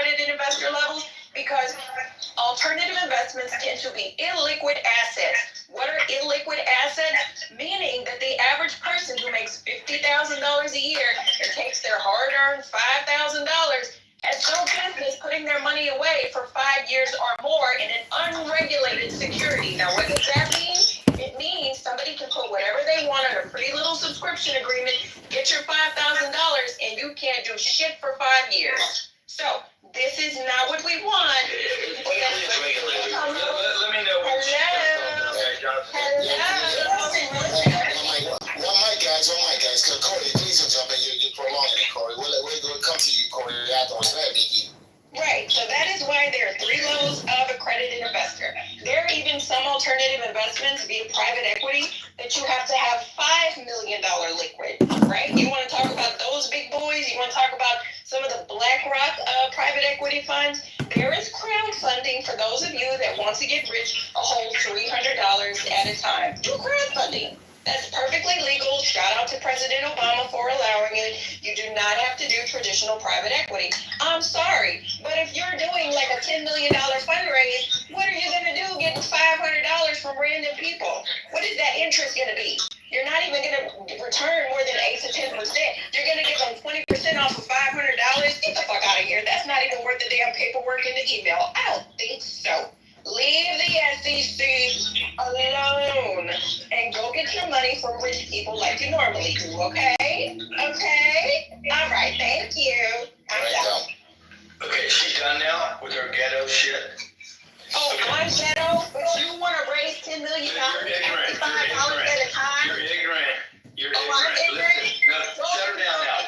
accredited investor levels because alternative investments tend to be illiquid assets. What are illiquid assets? Meaning that the average person who makes $50,000 a year and takes their hard-earned $5,000 has no business putting their money away for 5 years or more in an unregulated security. Now, what does that mean? It means somebody can put whatever they want on a pretty little subscription agreement, get your $5,000, and you can't do shit for 5 years. So, this is not what we want. Let me know what One mic, guys. Corey, please don't jump in. You're prolonging it, Corey. We'll come to you, Corey, afterwards. Go ahead, Nikki. Right, so that is why there are 3 levels of accredited investor. There are even some alternative investments via private equity that you have to have $5 million liquid, right? You want to talk about those big boys? You want to talk about some of the BlackRock private equity funds? There is crowdfunding for those of you that want to get rich a whole $300 at a time. Do crowdfunding. That's perfectly legal. Shout out to President Obama for allowing it. You do not have to do traditional private equity. I'm sorry, but if you're doing like a $10 million fundraise, what are you going to do getting $500 from random people? What is that interest going to be? You're not even going to return more than 8 to 10%. You're going to give them 20% off of $500? Get the fuck out of here. That's not even worth the damn paperwork in the email. I don't think so. Leave the SEC alone and go get your money from rich people like you normally do, okay? Okay? All right, thank you. I'm done. Okay, she's done now with her ghetto shit. Oh, I'm ghetto, but you want to raise $10 million $55 at a time? You're ignorant. I'm ignorant? Listen, no, shut her down now.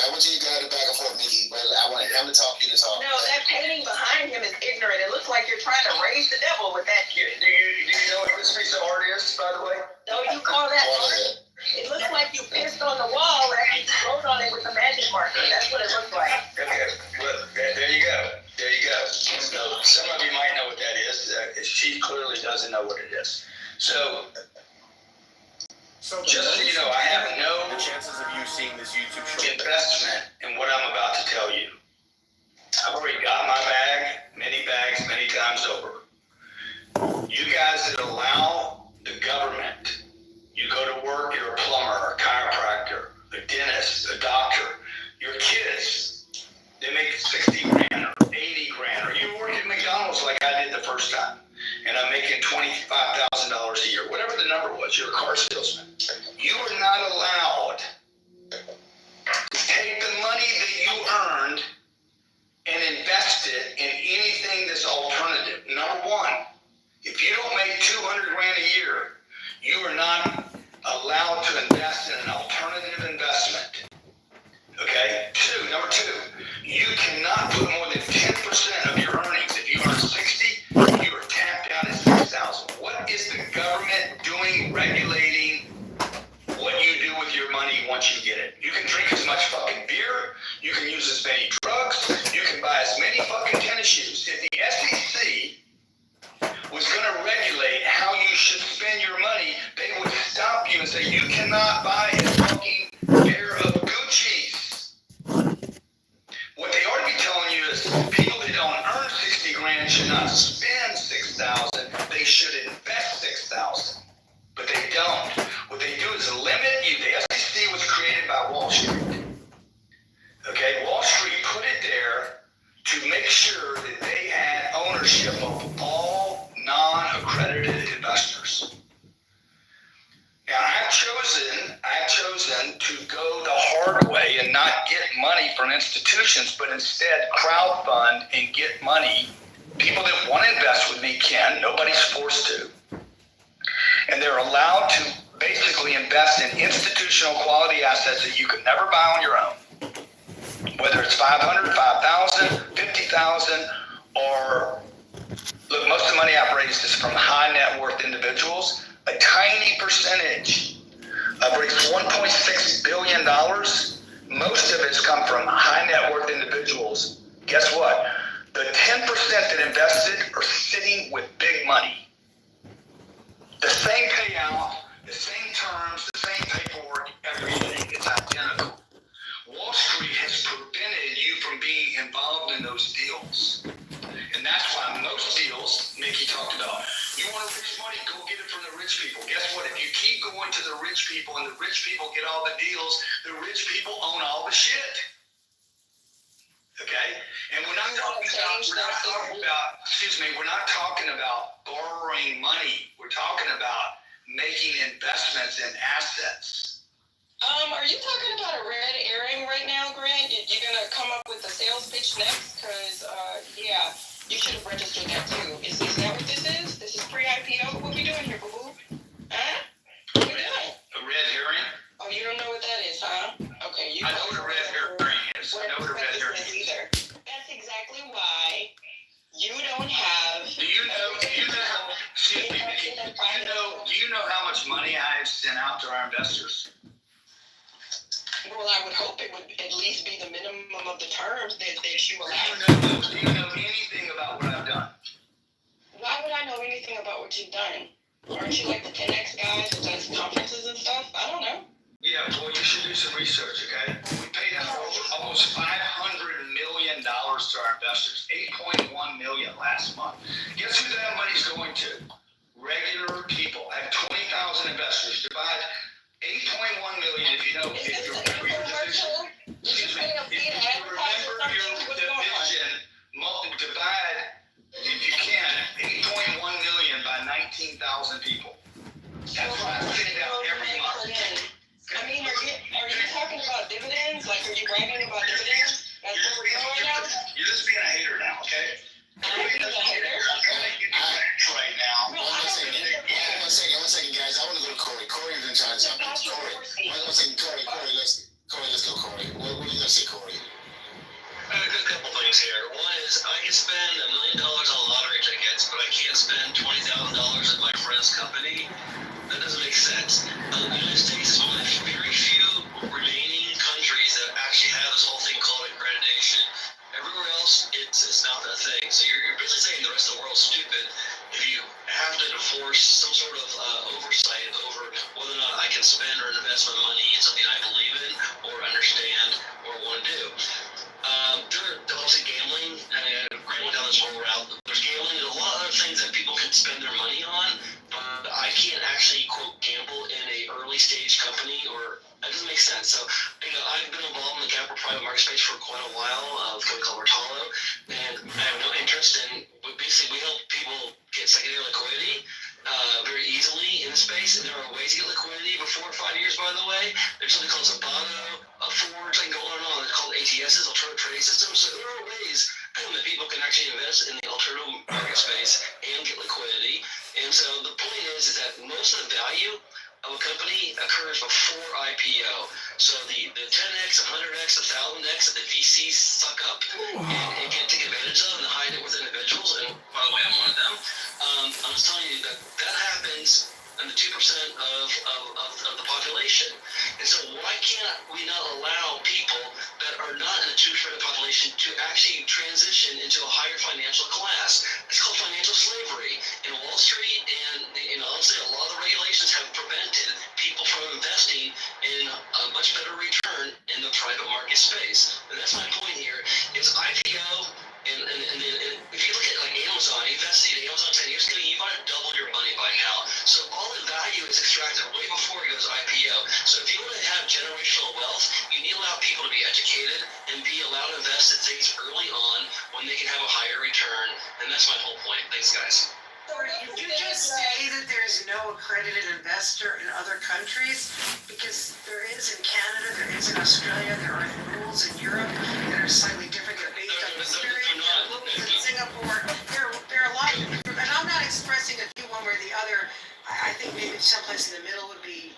I want you to go ahead and back and forth, Nikki, but I want him to talk, you to talk. No, that painting behind him is ignorant. It looks like you're trying to raise the devil with that. Do you know what this piece of art is, by the way? No, you call that art? It looks like you pissed on the wall and you wrote on it with a magic marker. That's what it looks like. Okay, well, there you go. There you go. So some of you might know what that is. She clearly doesn't know what it is. So just so you know, I have no chances of you seeing this YouTube show investment in what I'm about to tell you. I've already got my bag, many bags, many times over. You guys that allow the government, you go to work, you're a plumber, a chiropractor, a dentist, a doctor, your kids, they make 60 grand or 80 grand, or you work at McDonald's like I did the first time, and I'm making $25,000 a year, whatever the number was, you're a car salesman. You are not allowed to take the money that you earned and invest it in anything that's alternative. Number one, if you don't make 200 grand a year, you are not allowed to invest in an alternative investment. Okay? Number two, you cannot put more than 10% of your earnings. If you earn 60, you are tapped out at 6,000. What is the government doing regulating what you do with your money once you get it? You can drink as much fucking beer, you can use as many drugs, you can buy as many fucking tennis shoes. If the SEC was going to regulate how you should spend your money, they would stop you and say, you cannot buy a fucking pair of Gucci's. What they ought to be telling you is people that don't earn 60 grand should not spend 6,000. They should invest 6,000. But they don't. What they do is limit you. The SEC was created by Wall Street. Okay, Wall Street put it there to make sure that they had ownership of all non-accredited investors. Now, I've chosen to go the hard way and not get money from institutions, but instead crowdfund and get money. People that want to invest with me can. Nobody's forced to. And they're allowed to basically invest in institutional quality assets that you could never buy on your own. Whether it's 500, 5,000, 50,000, or look, most of the money I've raised is from high net worth individuals. A tiny percentage. I've raised $1.6 billion. Most of it's come from high net worth individuals. Guess what? The 10% that invested are sitting with big money. The same payout, the same terms, the same paperwork, everything is identical. Wall Street people own all the shit. Okay? And we're not talking about borrowing money. We're talking about making investments in assets. Are you talking about a red herring right now, Grant? You're gonna come up with the sales pitch next? Cause, yeah, you should have registered that too. Is that what this is? This is pre-IPO? What we doing here, boo-boo? Huh? What we doing? A red herring? Oh, you don't know what that is, huh? Okay, you I know what a red herring is. I know what a red herring is. Either. That's exactly why you don't have. Do you know how much money I've sent out to our investors? Well, I would hope it would at least be the minimum of the terms that you allow. Do you know anything about what I've done? Why would I know anything about what you've done? Aren't you like the 10X guy that does conferences and stuff? I don't know. Yeah, well, you should do some research, okay? We paid out almost $500 million to our investors, $8.1 million last month. Guess who that money's going to? Regular people. I have 20,000 investors. Divide 8.1 million, if you know, if you remember your division, divide, if you can, 8.1 million by 19,000 people. That's what I send out every month. I mean, are you talking about dividends? Like, are you bragging about dividends? That's what we're doing right now? You're just being a hater now, okay? I'm being a hater? Right now. One second, guys. I want to go to Corey. Corey's been trying to jump in. Corey, let's go, Corey. What are you going to say, Corey? A couple things here. One is I can spend $1 million on lottery tickets, but I can't spend $20,000 at my friend's company. That doesn't make sense. The United States is one of the very few remaining countries that actually have this whole thing called accreditation. Everywhere else, it's not that thing. So you're basically saying the rest of the world's stupid if you have to enforce some sort of oversight over whether or not I can spend or invest my money in something I believe in or understand or want to do. There's obviously gambling. Grant went down this whole route. There's gambling. There's a lot of other things that people can spend their money on, but I can't actually, quote, gamble in a early stage company, or that doesn't make sense. So, I've been involved in the capital private market space for quite a while, with a company called Bertalo, and I have no interest in, basically, we help people get secondary liquidity very easily in the space, and there are ways to get liquidity before 5 years, by the way. There's something called Zabato, Forge, I can go on and on. It's called ATSs, alternative trading systems. So there are ways that people can actually invest in the alternative market space and get liquidity. And so the point is that most of the value of a company occurs before IPO. So the 10x, 100x, 1000x that the VCs suck up and can take advantage of and hide it with individuals. And by the way, I'm one of them. I'm just telling you that happens in the 2% of the population. And so why can't we not allow people that are not in the 2% of the population to actually transition into a higher financial class? It's called financial slavery. In Wall Street, and honestly, a lot of the regulations have prevented people from investing in a much better return in the private market space. And that's my point here, is IPO, and if you look at like Amazon, you invested in Amazon 10 years ago, you might have doubled your money by now. So all the value is extracted way before it goes IPO. So if you want to have generational wealth, you need to allow people to be educated and be allowed to invest in things early on when they can have a higher return. And that's my whole point. Thanks, guys. Did you just say that there's no accredited investor in other countries? Because there is in Canada, there is in Australia, there are rules in Europe that are slightly different. They're based on experience. There are rules in Singapore. There are a lot of different, and I'm not expressing a view one way or the other. I think maybe someplace in the middle would be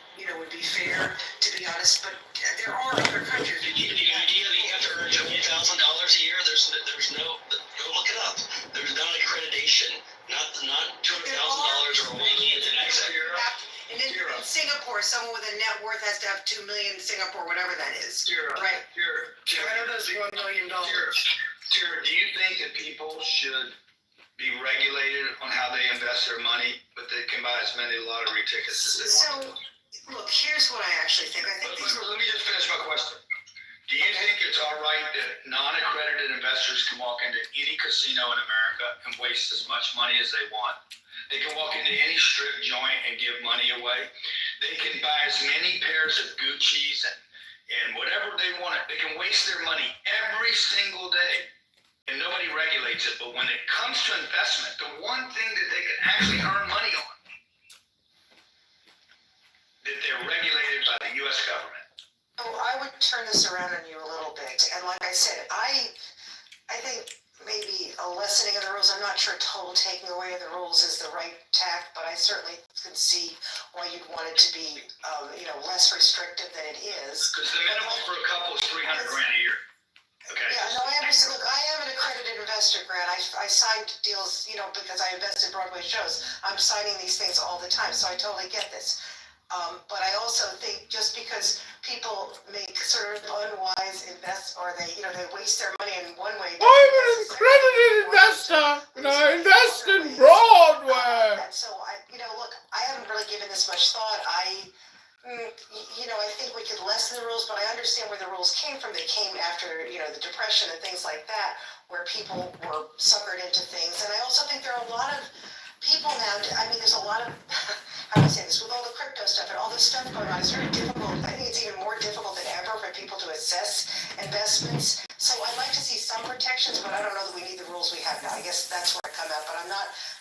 fair, to be honest. But there are other countries. The idea that you have to earn $20,000 a year, there's no, go look it up. There's not accreditation. Not $200,000 or $1 million in And in Singapore, someone with a net worth has to have 2 million Singapore, whatever that is. Right. Canada's $1 million. Tara, do you think that people should be regulated on how they invest their money, but they can buy as many lottery tickets as they want? So, look, here's what I actually think. I think Let me just finish my question. Do you think it's all right that non-accredited investors can walk into any casino in America and waste as much money as they want? They can walk into any strip joint and give money away. They can buy as many pairs of Gucci's and whatever they want, they can waste their money every single day, and nobody regulates it. But when it comes to investment, the one thing that they can actually earn money on, that they're regulated by the U.S. government. Oh, I would turn this around on you a little bit, and like I said, I think maybe a lessening of the rules. I'm not sure total taking away of the rules is the right tack, but I certainly can see why you'd want it to be, less restrictive than it is. Because the minimum for a couple is $300,000 a year. Okay. Yeah, no, I understand. Look, I am an accredited investor, Grant. I signed deals, because I invest in Broadway shows. I'm signing these things all the time, so I totally get this. But I also think just because people make sort of unwise or they waste their money in one way. I'm an accredited investor, and I invest in Broadway. And so look, I haven't really given this much thought. I think we could lessen the rules, but I understand where the rules came from. They came after, the Depression and things like that, where people were suckered into things. And I also think there are a lot of people now, there's a lot of, how do I say this, with all the crypto stuff and all this stuff going on, it's very difficult. I think it's even more difficult than ever for people to assess investments. So I'd like to see some protections, but I don't know that we need the rules we have now. I guess that's where I come out, but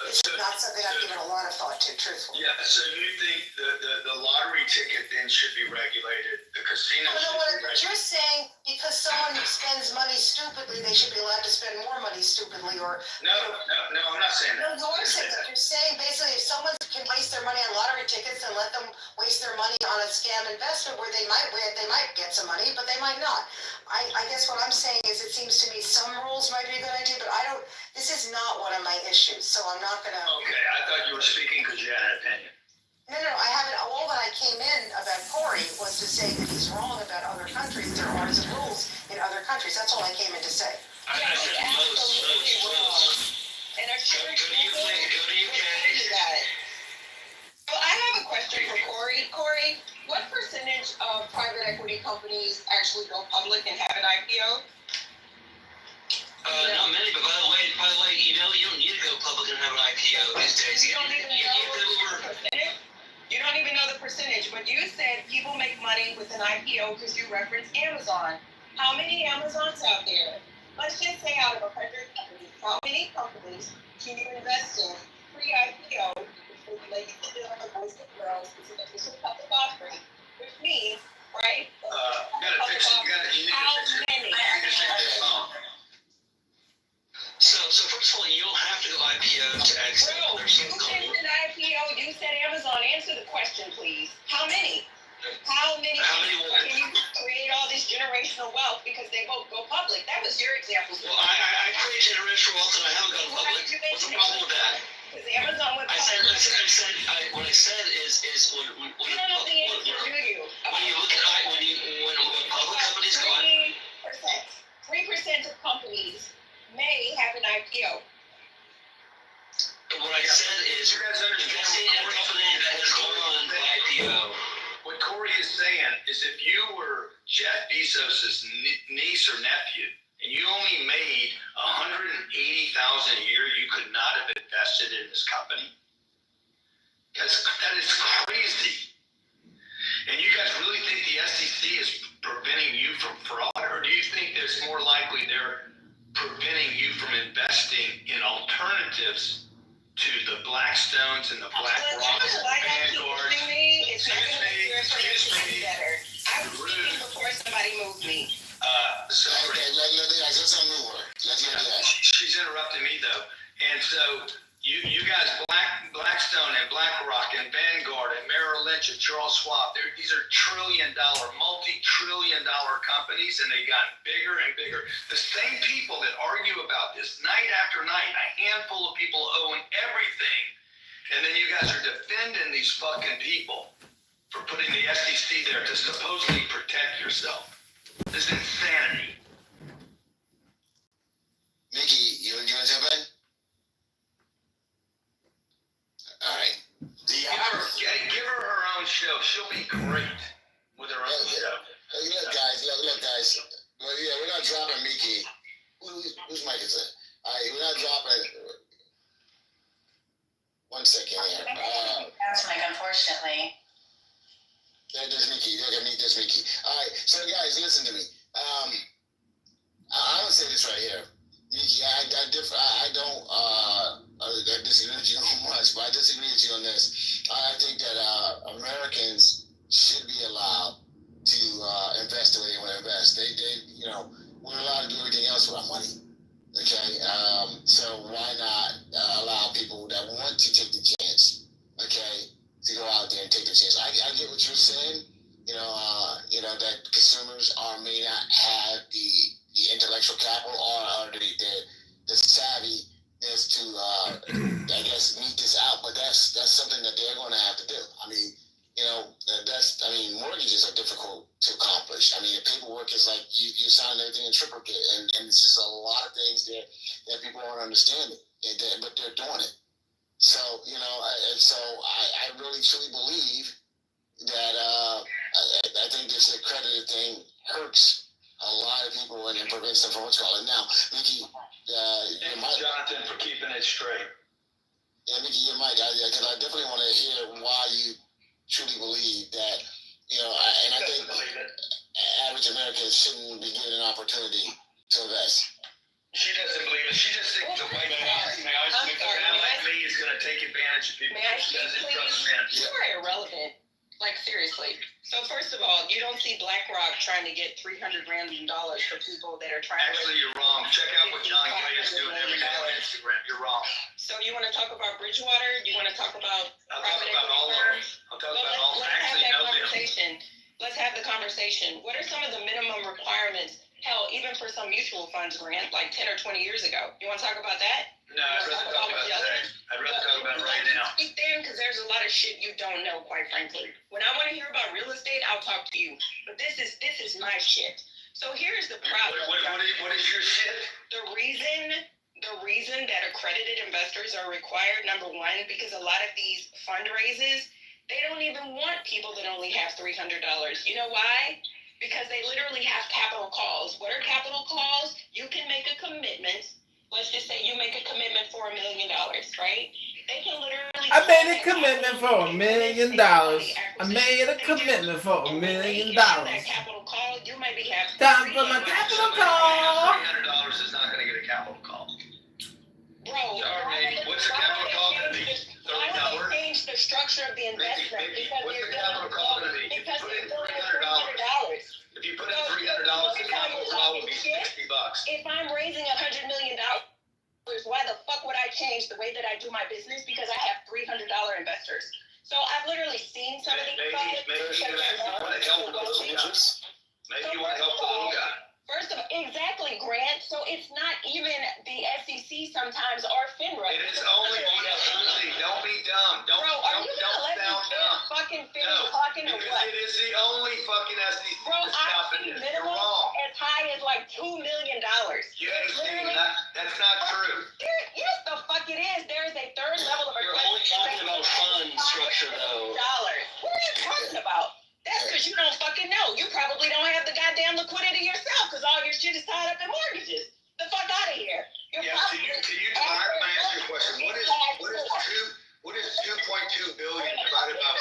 it's not something I've given a lot of thought to, truthfully. Yeah, so you think the lottery ticket then should be regulated, the casino should be regulated? You're saying because someone spends money stupidly, they should be allowed to spend more money stupidly, or... No, I'm not saying that. No, you're saying that. You're saying basically if someone can waste their money on lottery tickets, then let them waste their money on a scam investment where they might win, they might get some money, but they might not. I guess what I'm saying is it seems to me some rules might be a good idea, but this is not one of my issues, so I'm not gonna... Okay, I thought you were speaking because you had an opinion. No, I haven't. All that I came in about Corey was to say that he's wrong about other countries. There are some rules in other countries. That's all I came in to say. I said most. And our Go to UK. Well, I have a question for Corey. Corey, what percentage of private equity companies actually go public and have an IPO? Not many, but by the way, you don't need to go public and have an IPO these days. You don't even know the percentage? You don't even know the percentage, but you said people make money with an IPO because you referenced Amazon. How many Amazons out there? Let's just say out of 100 companies, how many companies can you invest in pre-IPO, which would make it on the boys and girls, it's an official public offering, which means, right? How many? So first of all, you don't have to go IPO to exit. Bro, you said an IPO, you said Amazon. Answer the question, please. How many? How many can you create all this generational wealth because they won't go public? That was your example. Well, I create generational wealth and I haven't gone public. What's the problem with that? Because Amazon went public. What I said is when you don't know the answer, do you? When you look at when public companies go 3% of companies may have an IPO. What I said is investing in a company that has gone on the IPO. What Corey is saying is if you were Jeff Bezos' niece or nephew and you only made $180,000 a year, you could not have invested in this company. That is crazy. And you guys really think the SEC is preventing you from fraud, or do you think it's more likely they're preventing you from investing in alternatives to the Blackstones and the BlackRocks and Vanguards? Excuse me. I was speaking before somebody moved me. Sorry. Let's She's interrupting me though. And so you guys, Blackstone and BlackRock and Vanguard and Merrill Lynch and Charles Schwab, these are multi-trillion-dollar companies, and they've gotten bigger and bigger. The same people that argue about this night after night, a handful of people own everything, and then you guys are defending these fucking people for putting the SEC there to supposedly protect yourself. This is insanity. Mickey, you want to jump in? All right. Give her her own show. She'll be great with her own show. Hey, look, guys. Well, yeah, we're not dropping Mickey. Whose mic is it? All right, we're not dropping. 1 second here. That's Mike, unfortunately. There's Mickey. Look at me. There's Mickey. All right. So guys, listen to me. I would say this right here. Mickey, I disagree with you much, but I disagree with you on this. I think that Americans should be allowed to invest the way they want to invest. We're allowed to do everything else with our money. Okay, so why not allow people that want to take the chance, okay, to go out there and take the chance? I get what you're saying. That consumers may not have the intellectual capital or the savvy is to I guess meet this out, but that's something that they're going to have to do. I mean, mortgages are difficult to accomplish. I mean, the paperwork is like you sign everything in triplicate, and it's just a lot of things there that people aren't understanding, but they're doing it. So I really truly believe that I think this accredited thing hurts a lot of people and prevents them from what's called it. Now, Mickey, Jonathan, for keeping it straight. Yeah, Mickey, your mic, because I definitely want to hear why you truly believe that, and I think average Americans shouldn't be given an opportunity to invest. She doesn't believe it. She just thinks the white guy like me is going to take advantage of people. May I She speak, doesn't please? trust men. You are irrelevant. Like, seriously. So, first of all, you don't see BlackRock trying to get $300 million for people that are trying Actually, you're wrong. Check out what John Clay is doing every day on Instagram. You're wrong. So, you want to talk about Bridgewater? You want to talk about I'll talk private about all of them. I'll talk about all of them. Let's have Actually, that know them. conversation. Let's have the conversation. What are some of the minimum requirements? Hell, even for some mutual funds, Grant, like 10 or 20 years ago. You want to talk about that? No, I'd rather talk about that. I'd rather talk about it right now. Speak then, because there's a lot of shit you don't know, quite frankly. When I want to hear about real estate, I'll talk to you. But this is my shit. So here's the problem. What is your shit? The reason that accredited investors are required, number one, because a lot of these fundraisers, they don't even want people that only have $300. You know why? Because they literally have capital calls. What are capital calls? You can make a commitment. Let's just say you make a commitment for $1 million, right? They can literally. I made a commitment for $1 million. I made a commitment for $1 million. That capital call, you maybe have. Time for my capital call. $300 is not going to get a capital call. Bro, What's the capital call going to be? Why would they change the structure of the investment? What's the capital call going to be? Because Put in they're $300. If you put in $300, the capital call would be $60. If I'm raising $100 million, why the fuck would I change the way that I do my business? Because I have $300 investors. So I've literally seen some of these. Maybe you want to help the little guy. Maybe you want to help the little guy. First of all, exactly, Grant. So it's not even the SEC sometimes or FINRA. It is only the SEC. Don't be dumb. Don't sound dumb. Fucking finish talking or what? It is the only fucking SEC Bro, that's I stopping see this. minimum You're wrong. as high as like $2 million. You understand that? That's not true. Yes, the fuck it is. There is a third level of You're only talking about fund structure, though. What are you talking about? That's because you don't fucking know. You probably don't have the goddamn liquidity yourself because all your shit is tied up in mortgages. The fuck out of here. Can you ask you a question? What is 2.2 billion divided by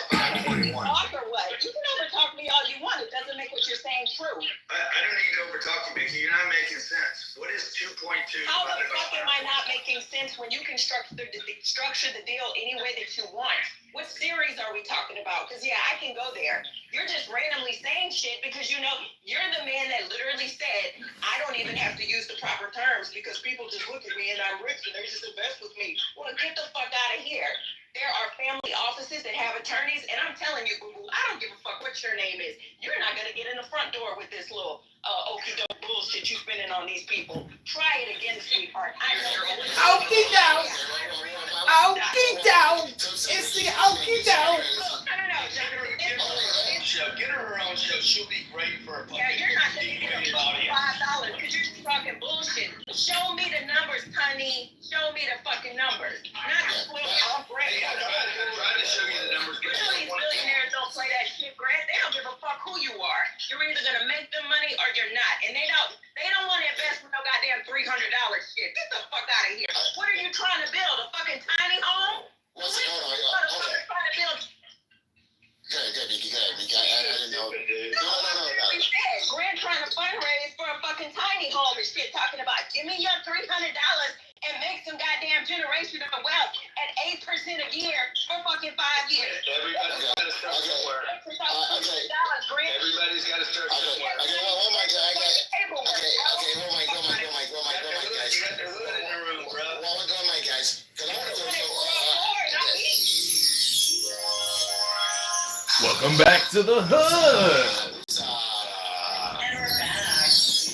5.1? Talk or what? You can overtalk me all you want. It doesn't make what you're saying true. I don't need to overtalk you, Mickey. You're not making sense. What is 2.2 How the divided fuck by am I not making sense when you can structure the deal any way that you want? What series are we talking about? Because, yeah, I can go there. You're just randomly saying shit because you know you're the man that literally said, I don't even have to use the proper terms because people just look at me and I'm rich and they just invest with me. Well, get the fuck out of here. There are family offices that have attorneys, and I'm telling you, boo-boo, I don't give a fuck what your name is. You're not going to get in the front door with this little okey-doke bullshit you spending on these people. Try it again, sweetheart. I know. Okey-doke. Okey-doke. It's the okey-doke. Get her her own show. She'll be great for a Yeah, you're not going to get $5 because you're just talking bullshit. Show me the numbers, honey. Show me the fucking numbers. Not just what I'm great. I'm trying to show you the numbers. These billionaires don't play that shit, Grant. They don't give a fuck who you are. You're either gonna make them money or you're not. And they don't want to invest with no goddamn $300 shit. Get the fuck out of here. What are you trying to build? A fucking tiny home? Hold on. Trying to build. Good, Mickey. I money home and shit, talking about give me your $300 and make some goddamn generational wealth at 8% a year for fucking 5 years. Everybody's got to start somewhere. Everybody's got to start somewhere. Okay, one mic, guys. Paperwork. One mic, guys. You got the hood in the room, bro. One mic, guys. Cause I want to go. Welcome back to the hood.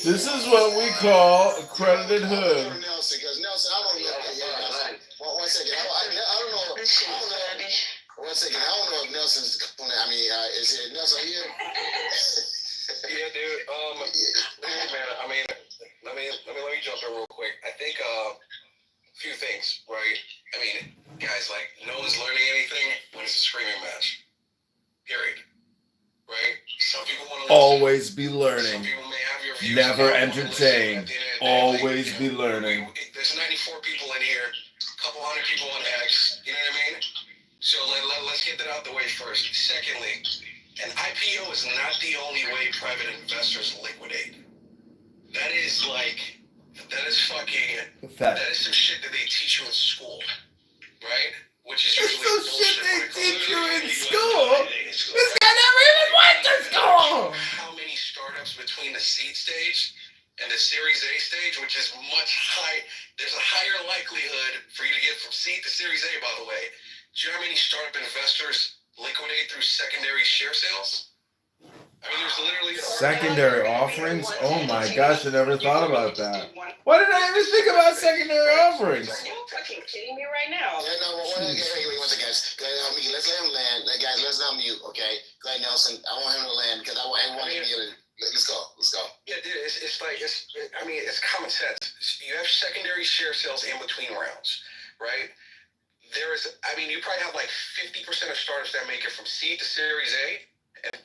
This is what we call accredited hood. Nelson, because Nelson, I don't know. One second. I don't know. One second. I don't know if Nelson's. I mean, is it Nelson here? Yeah, dude. Man, I mean, let me jump in real quick. I think a few things, right? I mean, guys, like, no one's learning anything when it's a screaming match. Period. Right? Some people want to Always be Some learning. people may have your views. Never Some people entertain. at the end of the day, Always like, be learning. There's 94 people in here, a couple hundred people on X. You know what I mean? So let's get that out the way first. Secondly, an IPO is not the only way private investors liquidate. That is some shit that they teach you in school, right? Which is It's usually some shit they bullshit teach you when it in comes to school. liquidating school. This guy never even went to school. How many startups between the seed stage and the Series A stage, which is much high, there's a higher likelihood for you to get from seed to Series A, by the way. Do you know how many startup investors liquidate through secondary share sales? I mean, there's literally Secondary offerings? Oh my gosh, I never thought about that. Why did I ever think about secondary offerings? Are you fucking kidding me right now? Yeah, no, wait, one second, guys. Let's let him land. Guys, let's not mute, okay? Go ahead, Nelson. I want him to land because I want him to be able to. Let's go. Yeah, dude, it's common sense. You have secondary share sales in between rounds, right? You probably have like 50% of startups that make it from seed to Series A and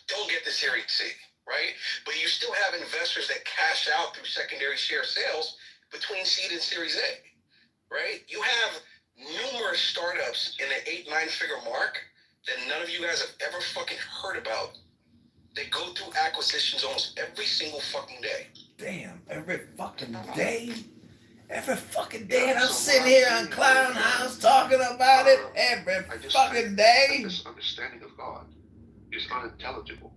don't get to Series C, right? But you still have investors that cash out through secondary share sales between seed and Series A, right? You have numerous startups in the 8-9 figure mark that none of you guys have ever fucking heard about. They go through acquisitions almost every single fucking day. Damn, every fucking day? Every fucking day, and I'm sitting here on Clown House talking about it every fucking day. This understanding of God is unintelligible.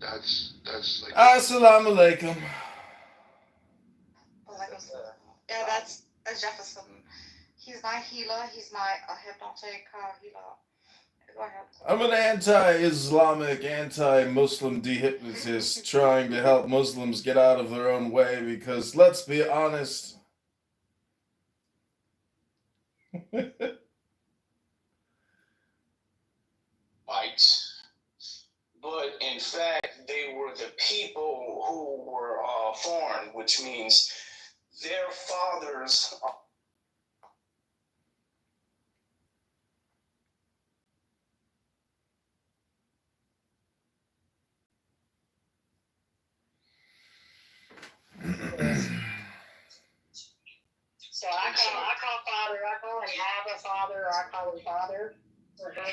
That's like. Assalamu alaikum. Yeah, that's Jefferson. He's my healer. He's my hypnotic healer. Go ahead. I'm an anti-Islamic, anti-Muslim dehypnotist trying to help Muslims get out of their own way because, let's be honest, whites, but in fact they were the people who were foreign, which means their fathers. So I call father. I call him Abba Father. Or I call him Father. Okay.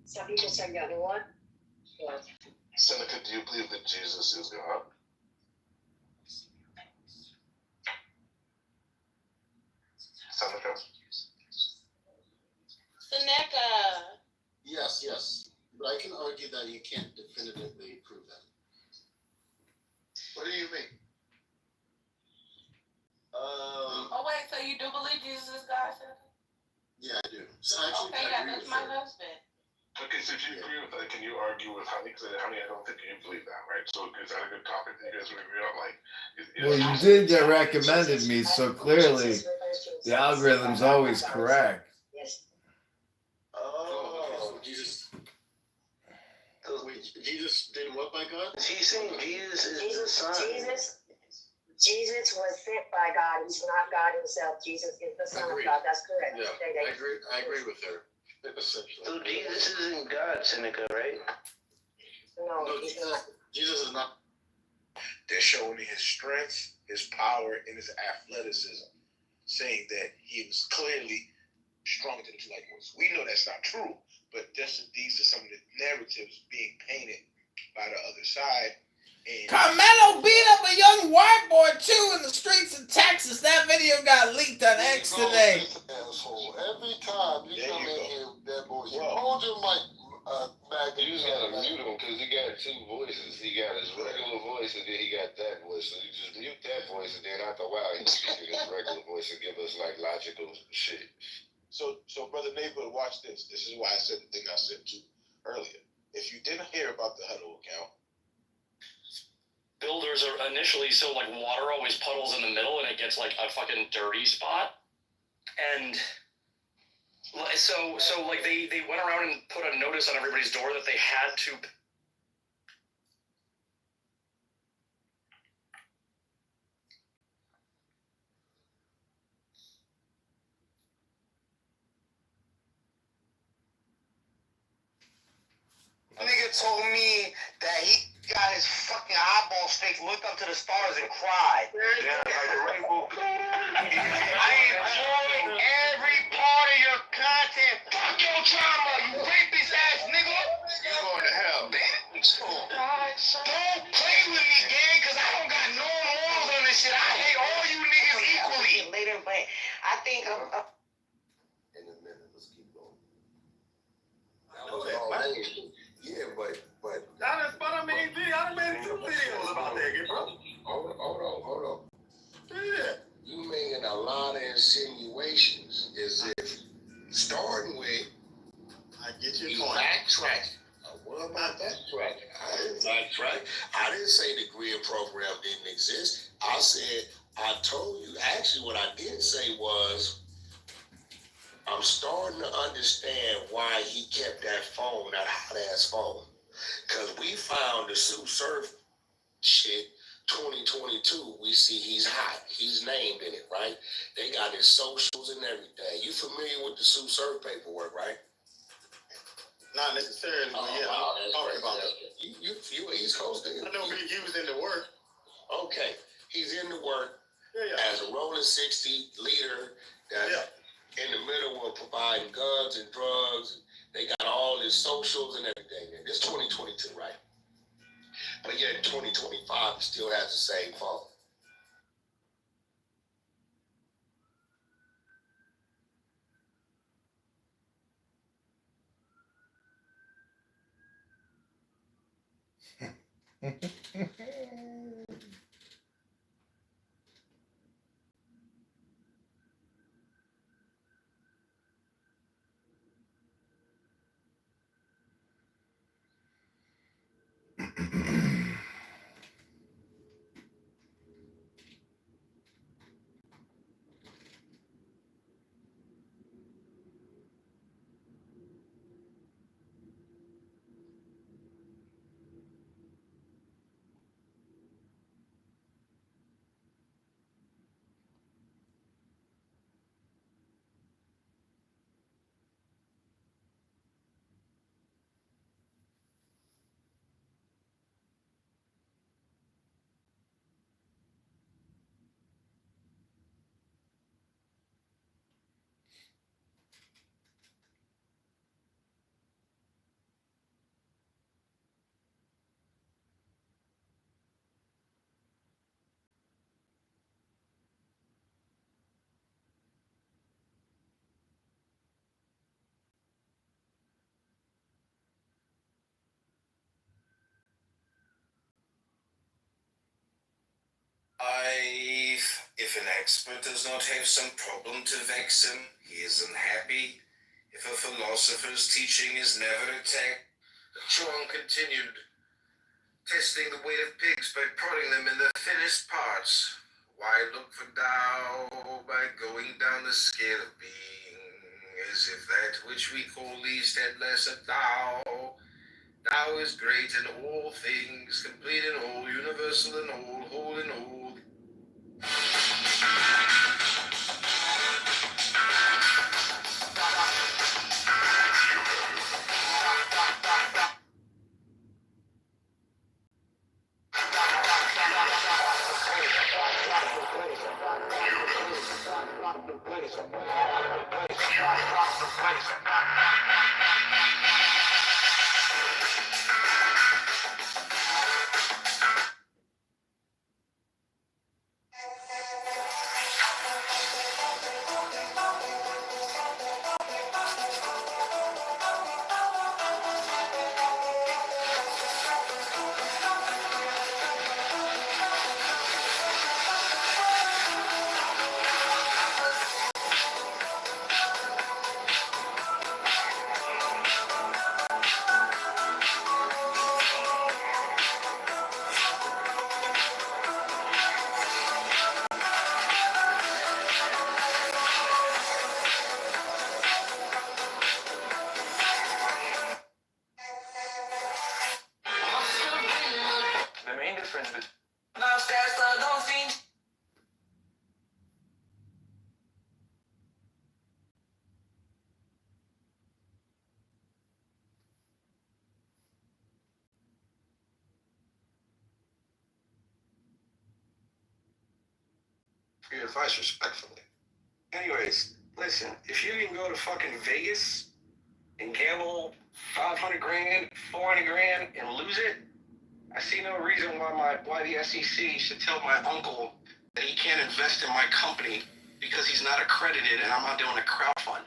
Some people say the other one. Yeah. Seneca, do you believe that Jesus is God? Seneca? Seneca. Yes. But I can argue that you can't definitively prove that. What do you mean? Oh wait, so you do believe Jesus is God? Yeah, I do. So actually, Okay, I yeah, agree that's with my her. husband. Okay, so do you agree with that? Can you argue with Honey? Because Honey, I don't think you believe that, right? So is that a good topic that you guys would agree on? Like, well, you did get recommended me, so clearly the algorithm's always correct. Yes. Oh, Jesus. Wait, Jesus did what by God? He's saying Jesus is the Son. Jesus was sent by God. He's not God himself. Jesus is the Son of God. That's correct. Yeah, I agree with her. Essentially. So Jesus isn't God, Seneca, right? No, he's not. Jesus is not. They're showing his strength, his power, and his athleticism, saying that he was clearly stronger than the ones. We know that's not true, but these are some of the narratives being painted by the other side. And Carmelo beat up 2 in the streets of Texas. That video got leaked on X today. Asshole. Every time you come in here with that bullshit, hold your mic back. You just gotta mute him because he got two voices. He got his regular voice and then he got that voice. So you just mute that voice and then after a while he speaks in his regular voice and give us like logical shit. So brother neighbor, watch this. This is why I said the thing I said to earlier. If you didn't hear about the huddle account, builders are initially so like water always puddles in the middle and it gets like a fucking dirty spot. And so like they went around and put a notice on everybody's door that they had to. Nigga told me that he got his fucking eyeballs fixed, looked up to the stars and cried. yeah, like the rainbow. I enjoyed every part of your content. Fuck your trauma, you rapist ass nigga. You going to hell. Don't play with me, gang, cause I don't got no morals on this shit. I hate all you niggas equally. Later, but I think In a minute, let's keep going. That was all day. Yeah, but I done made 2 videos about that, bro. hold on. Yeah. You making a lot of insinuations as if starting with I get your you point. backtracking. What about backtracking? I didn't backtrack. I didn't say the grid program didn't exist. I told you, actually what I did say was I'm starting to understand why he kept that phone, that hot ass phone. Cause we found the Sue Surf shit 2022. We see he's hot. He's named in it, right? They got his socials and everything. You familiar with the Sue Surf paperwork, right? Not necessarily, but yeah, I'm talking about that. You East Coast nigga. I know he was in the work. Okay, he's in the work Yeah. as a rolling 60 leader that's in the middle of providing guns and drugs. They got all his socials and everything. And it's 2022, right? But yet in 2025, he still has the same phone. If an expert does not have some problem to vex him, he is unhappy. If a philosopher's teaching is never attacked, the Chuang continued, testing the weight of pigs by prodding them in the thinnest parts. Why look for Tao by going down the scale of being, as if that which we call least had less of Tao. Tao is great in all things, complete in all, universal in all, whole in all. infringement. For your advice, respectfully. Anyways, listen, if you can go to fucking Vegas and gamble 500 grand, 400 grand, and lose it, I see no reason why the SEC should tell my uncle that he can't invest in my company because he's not accredited and I'm not doing a crowdfund.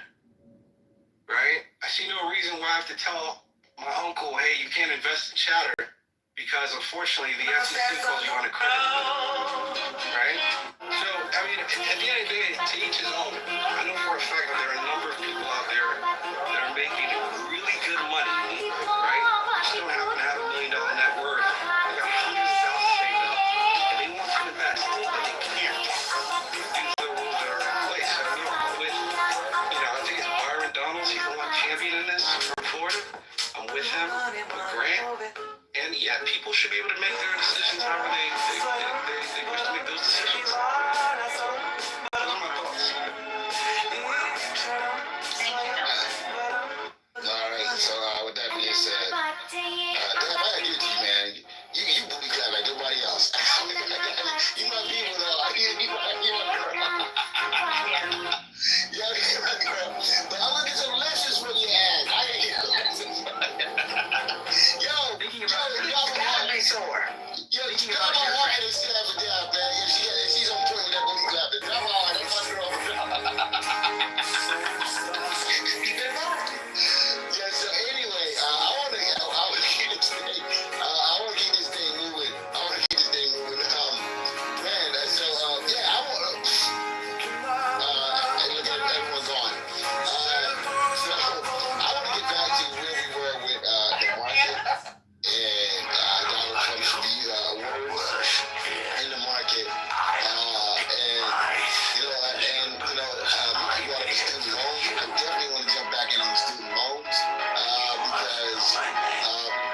Right? I see no reason why I have to tell my uncle, hey, you can't invest in chatter because unfortunately the SEC calls you unaccredited. Right? So, I mean, at the end of the day, to each his own. I know for a fact that there are a number of people out there that are making really good money, right? Just don't happen to have $1 million net worth. They got hundreds of thousands saved up, and they want to invest, but they can't due to the rules that are in place. So, I think it's Byron Donalds. He's the one championing this from Florida. I'm with him, with Grant. And yeah, people should be able to make their decisions however they wish to make those decisions. Those are my thoughts. Alright, so with that being said, Dad, I agree with you, man. You booty clap like nobody else. You my people, though. You my girl. But I'm gonna get some lessons from your ass. I gotta get lessons. Yo, gotta be sore. Yo, drop my heart and sit up and down, man. If she's on point with that booty clapping. Drop my heart. That's my girl. Yeah, so anyway, I wanna keep this thing. I wanna keep this thing moving. Man, so yeah, I wanna. Look at everyone gone. So I wanna get back to where we were with the market and Donald Trump's words in the market. You brought up the student loans. I definitely want to jump back into the student loans because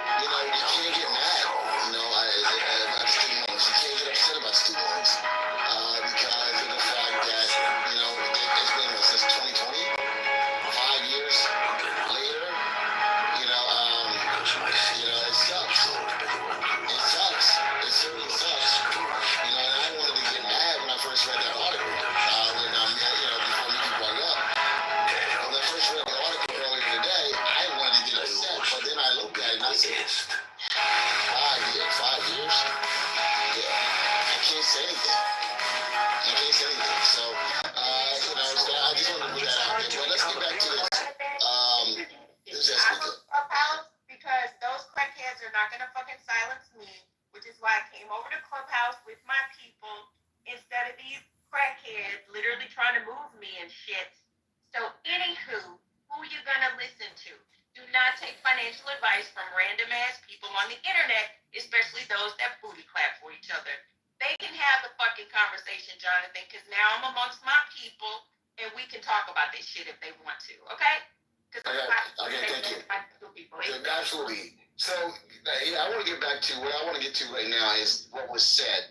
you can't get mad. About the student loans. You can't get upset about student loans because of the fact that it's been since 2020, 5 years later. It sucks. It sucks. It certainly sucks. And I wanted to get mad when I first read that article. Before Mickey brought it up. When I first read the article earlier today, I wanted to get upset, but then I looked at it and I said, 5 years? Yeah. I can't say anything. So, so I just wanted to put that out there. But let's get back to this. Because those crackheads are not gonna fucking silence me, which is why I came over to Clubhouse with my people instead of these crackheads literally trying to move me and shit. So anywho, who you gonna listen to? Do not take financial advice from random ass people on the internet, especially those that booty clap for each other. They can have the fucking conversation, Jonathan, because now I'm amongst my people and we can talk about this shit if they want to, okay? Okay, thank you. Absolutely. So, I want to get back to what I want to get to right now is what was said.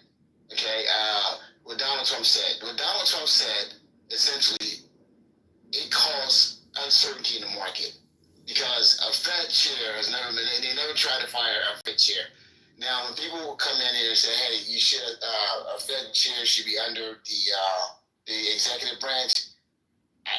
Okay, what Donald Trump said. What Donald Trump said, essentially, it caused uncertainty in the market because a Fed chair has never been. They never tried to fire a Fed chair. Now, when people will come in here and say, "Hey, you should a Fed chair should be under the executive branch," I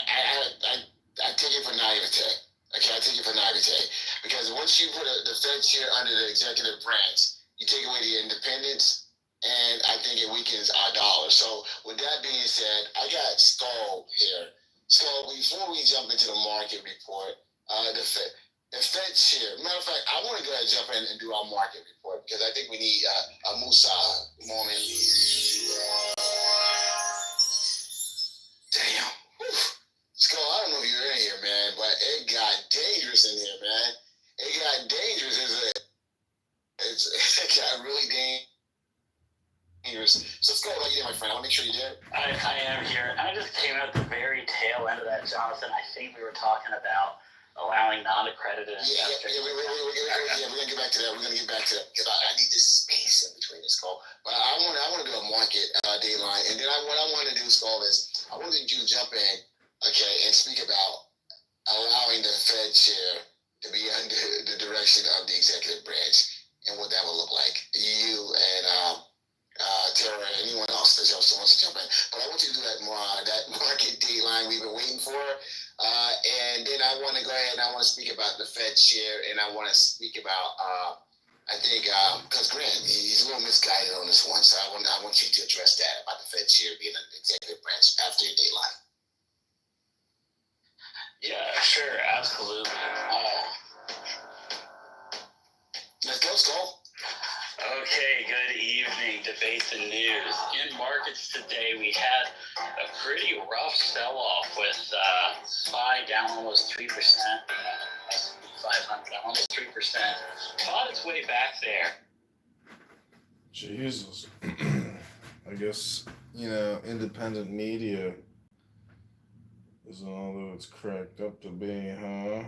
take it for naivete. Okay, I take it for naivete. Because once you put the Fed chair under the executive branch, you take away the independence, and I think it weakens our dollar. So with that being said, I got Skull here. Skull, before we jump into the market report, the Fed chair, matter of fact, I want to go ahead and jump in and do our market report because I think we need a Musa moment. Damn. Whew. Skull, I don't know if you're in here, man, but it got dangerous in here, man. It got dangerous. It got really dangerous. So, Skull, how you doing, my friend? I'll make sure you're there. I am here. I just came out at the very tail end of that, Jonathan. I think we were talking about allowing non-accredited investors. We're gonna get back to that. Because I need this space in between this call. But I want to do a market dateline, and then what I want to do, Skull, is I want you to jump in, okay, and speak about allowing the Fed chair to be under the direction of the executive branch and what that will look like. You and Tara and anyone else that wants to jump in. But I want you to do that market dateline we've been waiting for. And then I want to go ahead and I want to speak about the Fed chair, and I want to speak about I think because Grant, he's a little misguided on this one, so I want you to address that about the Fed chair being an executive branch after your dateline. Yeah, sure, absolutely. Let's go, Skull. Okay, good evening, Debate the News. In markets today, we had a pretty rough sell-off with SPY down almost 3%, 500 down almost 3%. Fought its way back there. Jesus. I guess, independent media isn't all that it's cracked up to be, huh?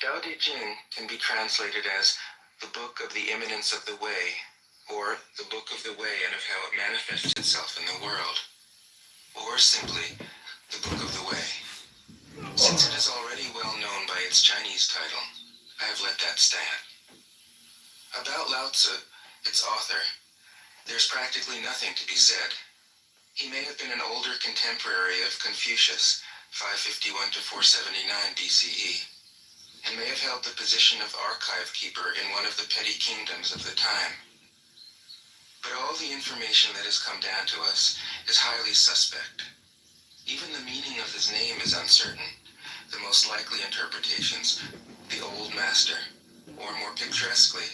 Tao Te Ching can be translated as the Book of the Imminence of the Way, or the Book of the Way and of how it manifests itself in the world, or simply the Book of the Way. Since it is already well known by its Chinese title, I have let that stand. About Lao Tzu, its author, there's practically nothing to be said. He may have been an older contemporary of Confucius, 551 to 479 BCE, and may have held the position of archive keeper in one of the petty kingdoms of the time. But all the information that has come down to us is highly suspect. Even the meaning of his name is uncertain. The most likely interpretations, the Old Master, or more picturesquely,